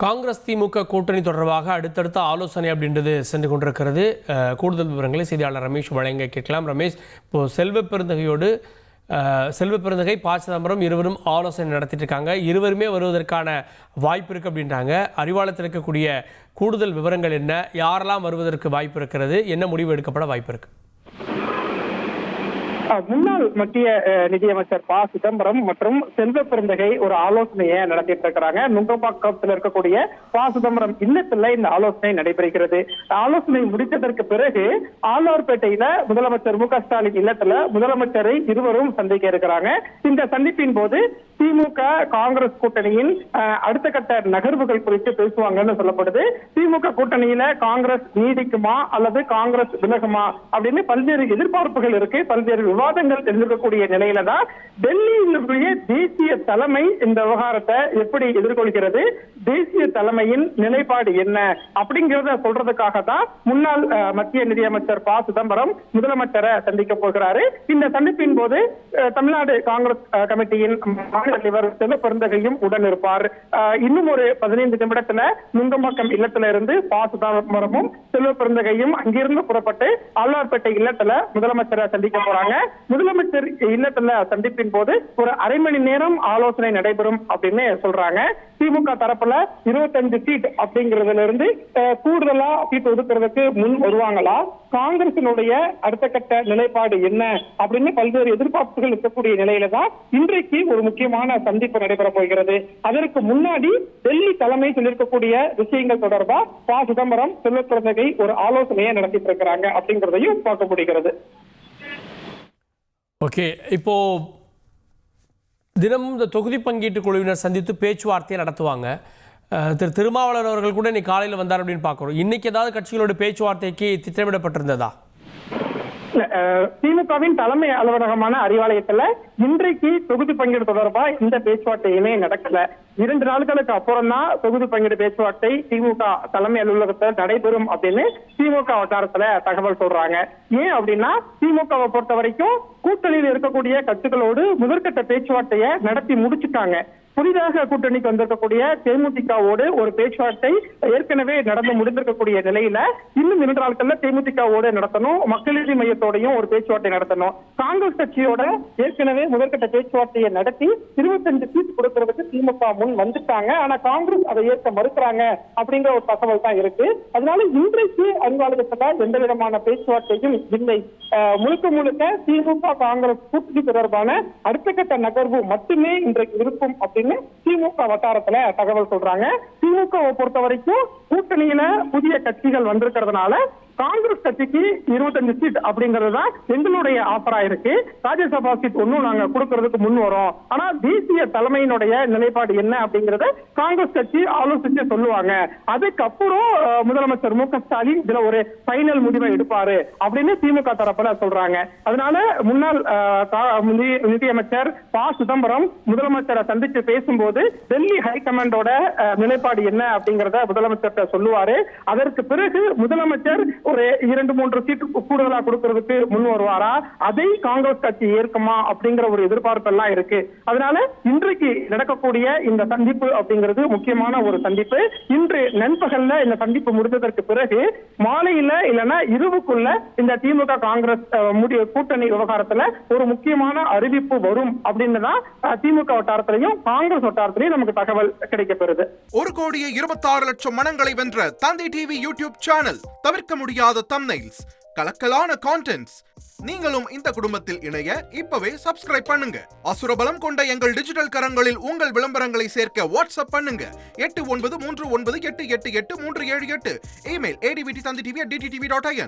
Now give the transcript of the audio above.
காங்கிரஸ் திமுக கூட்டணி தொடர்பாக அடுத்தடுத்த ஆலோசனை அப்படின்றது சென்று கொண்டிருக்கிறது. கூடுதல் விவரங்களை செய்தியாளர் ரமேஷ் வழங்க கேட்கலாம். ரமேஷ், இப்போ செல்வ பெருந்தகை ப. சிதம்பரம் இருவரும் ஆலோசனை நடத்திட்டு இருக்காங்க. இருவருமே வருவதற்கான வாய்ப்பு இருக்கு அப்படின்றாங்க. அறிவாலயத்தில் இருக்கக்கூடிய கூடுதல் விவரங்கள் என்ன? யாரெல்லாம் வருவதற்கு வாய்ப்பு இருக்கிறது? என்ன முடிவு எடுக்கப்பட வாய்ப்பு இருக்கு? முன்னாள் மத்திய நிதியமைச்சர் ப. சிதம்பரம் மற்றும் செல்வ பெருந்தகை ஒரு ஆலோசனையை நடத்திட்டு இருக்கிறாங்க. நுங்கம்பாக்கத்தில் இருக்கக்கூடிய ப. சிதம்பரம் இல்லத்துல இந்த ஆலோசனை நடைபெறுகிறது. ஆலோசனை முடித்ததற்கு பிறகு ஆழ்வார்பேட்டையில முதலமைச்சர் மு க ஸ்டாலின் இல்லத்துல முதலமைச்சரை இருவரும் சந்திக்க இருக்கிறாங்க. இந்த சந்திப்பின் போது திமுக காங்கிரஸ் கூட்டணியின் அடுத்த கட்ட நகர்வுகள் குறித்து பேசுவாங்கன்னு சொல்லப்படுது. திமுக கூட்டணியில காங்கிரஸ் நீடிக்குமா அல்லது காங்கிரஸ் விலகுமா அப்படின்னு பல்வேறு எதிர்பார்ப்புகள் இருக்கு, பல்வேறு விவாதங்கள் தெரிஞ்சிருக்கக்கூடிய நிலையில தான் டெல்லியினுடைய தேசிய தலைமை இந்த விவகாரத்தை எப்படி எதிர்கொள்கிறது, தேசிய தலைமையின் நிலைப்பாடு என்ன அப்படிங்கிறத சொல்றதுக்காக தான் முன்னாள் மத்திய நிதியமைச்சர் ப. சிதம்பரம் முதலமைச்சரை சந்திக்க போகிறாரு. இந்த சந்திப்பின் போது தமிழ்நாடு காங்கிரஸ் கமிட்டியின் தலைவர் செல்வ பெருந்தகையும் உடன் இருப்பார். இன்னும் ஒரு 15 நிமிடத்துல நுங்கம்பாக்கம் இல்லத்துல இருந்து ப. சிதம்பரமும் செல்வ பெருந்தகையும் அங்கிருந்து புறப்பட்டு ஆழ்வார்பேட்டை இல்லத்துல முதலமைச்சரை சந்திக்க போறாங்க. முதலமைச்சர் இல்லத்துல சந்திப்பின் போது ஒரு அரை மணி நேரம் ஆலோசனை நடைபெறும் அப்படின்னு சொல்றாங்க. திமுக தரப்புல 25 சீட் அப்படிங்கறதுல இருந்து கூடுதலா சீட் ஒதுக்குறதுக்கு முன் வருவாங்களா, காங்கிரசினுடைய அடுத்த கட்ட நிலைப்பாடு என்ன அப்படின்னு பல்வேறு எதிர்பார்ப்புகள் இருக்கக்கூடிய நிலையில தான் இன்றைக்கு ஒரு முக்கியமான சந்திப்பு நடைபெற போகிறது. அதற்கு முன்னாடி டெல்லி தலைமை சொல்லியிருக்கக்கூடிய விஷயங்கள் தொடர்பா ப. சிதம்பரம் செல்வ பெருந்தகை ஒரு ஆலோசனையை நடத்திட்டு இருக்கிறாங்க அப்படிங்கிறதையும் பார்க்க முடிகிறது. ஓகே, இப்போ தினமும் இந்த தொகுதி பங்கீட்டு குழுவினர் சந்தித்து பேச்சுவார்த்தையை நடத்துவாங்க. திருமாவளவன் அவர்கள் கூட இன்னைக்கு காலையில் வந்தார் அப்படின்னு பார்க்குறோம். இன்னைக்கு ஏதாவது கட்சிகளோட பேச்சுவார்த்தைக்கு திட்டமிடப்பட்டிருந்ததா? திமுகவின் தலைமை அலுவலகமான அறிவாலயத்துல இன்றைக்கு தொகுதி பங்கீடு தொடர்பா இந்த பேச்சுவார்த்தையுமே நடக்கல. 2 நாட்களுக்கு அப்புறம் தான் தொகுதி பங்கீடு பேச்சுவார்த்தை திமுக தலைமை அலுவலகத்தில் நடைபெறும் அப்படின்னு திமுக வட்டாரத்துல தகவல் சொல்றாங்க. ஏன் அப்படின்னா திமுகவை பொறுத்த வரைக்கும் கூட்டணியில் இருக்கக்கூடிய கட்சிகளோடு முதற்கட்ட பேச்சுவார்த்தையை நடத்தி முடிச்சுட்டாங்க. புதிதாக கூட்டணிக்கு வந்திருக்கக்கூடிய தேமுதிகவோடு ஒரு பேச்சுவார்த்தை ஏற்கனவே நடந்து முடிந்திருக்கக்கூடிய நிலையில இன்னும் 2 நாட்கள்ல தேமுதிகவோடு நடத்தணும், மக்கள் நீதி மையத்தோடையும் ஒரு பேச்சுவார்த்தை நடத்தணும். காங்கிரஸ் கட்சியோட ஏற்கனவே முதற்கட்ட பேச்சுவார்த்தையை நடத்தி 25 சீட் கொடுக்கறதுக்கு திமுக முன் வந்துட்டாங்க. ஆனா காங்கிரஸ் அதை ஏற்க மறுக்கிறாங்க அப்படிங்கிற ஒரு தகவல் தான் இருக்கு. அதனால இன்றைக்கு அறிவாலயத்துல எந்த விதமான பேச்சுவார்த்தையும் இல்லை. முழுக்க திமுக காங்கிரஸ் கூட்டணி தொடர்பான அடுத்த கட்ட நகர்வு மட்டுமே இன்றைக்கு இருக்கும் அப்படின்னு திமுக வட்டாரத்துல தகவல் சொல்றாங்க. திமுகவை பொறுத்த வரைக்கும் கூட்டணியில புதிய கட்சிகள் வந்திருக்கிறதுனால காங்கிரஸ் கட்சிக்கு 25 சீட் அப்படிங்கிறது தான் எங்களுடைய ஆஃபரா இருக்கு. ராஜ்யசபா சீட் ஒன்னும் நாங்க கொடுக்கறதுக்கு முன் வரோம். ஆனா தேசிய தலைமையினுடைய நிலைப்பாடு என்ன அப்படிங்கறத காங்கிரஸ் கட்சி ஆலோசிச்சு சொல்லுவாங்க. அதுக்கப்புறம் முதலமைச்சர் மு க ஸ்டாலின் இதுல ஒரு பைனல் முடிவை எடுப்பாரு அப்படின்னு திமுக தரப்புல சொல்றாங்க. அதனால முன்னாள் நிதியமைச்சர் ப. சிதம்பரம் முதலமைச்சரை சந்திச்சு பேசும்போது டெல்லி ஹைகமாண்டோட நிலைப்பாடு என்ன அப்படிங்கறத முதலமைச்சர் சொல்லுவாரு. அதற்கு பிறகு முதலமைச்சர் ஒரு 2-3 சீட்டு கூடுதலா கொடுக்கறதுக்கு முன் வருவாரா, அதை காங்கிரஸ் கட்சி ஏற்குமா அப்படிங்கிற ஒரு எதிர்பார்ப்பு எல்லாம் இருக்கு. அதனால இன்றைக்கு நடக்கக்கூடிய இந்த சந்திப்பு அப்படிங்கிறது முக்கியமான ஒரு சந்திப்பு. இன்று நண்பகல்ல இந்த சந்திப்பு முடிந்ததற்கு பிறகு மாலையில இல்லைன்னா இரவுக்குள்ள இந்த திமுக காங்கிரஸ் கூட்டணி விவகாரத்துல ஒரு முக்கியமான அறிவிப்பு வரும் அப்படின்னு தான் திமுக வட்டாரத்திலையும் காங்கிரஸ் வட்டாரத்திலையும் நமக்கு தகவல் கிடைக்கப்பெறுது. 1,26,00,000 மனங்களை வென்ற தந்தி டிவி யூடியூப் சேனல், தவிர்க்க முடியாத தம்ப்நெயில்ஸ், கலக்கலான கான்டென்ட்ஸ். நீங்களும் இந்த குடும்பத்தில் இணைய இப்பவே சப்ஸ்கிரைப் பண்ணுங்க. அசுரபலம் கொண்ட எங்கள் டிஜிட்டல் கரங்களில் உங்கள் விளம்பரங்களை சேர்க்க வாட்ஸ்அப் பண்ணுங்க. 8939888378. Email advtanditv@dttv.in.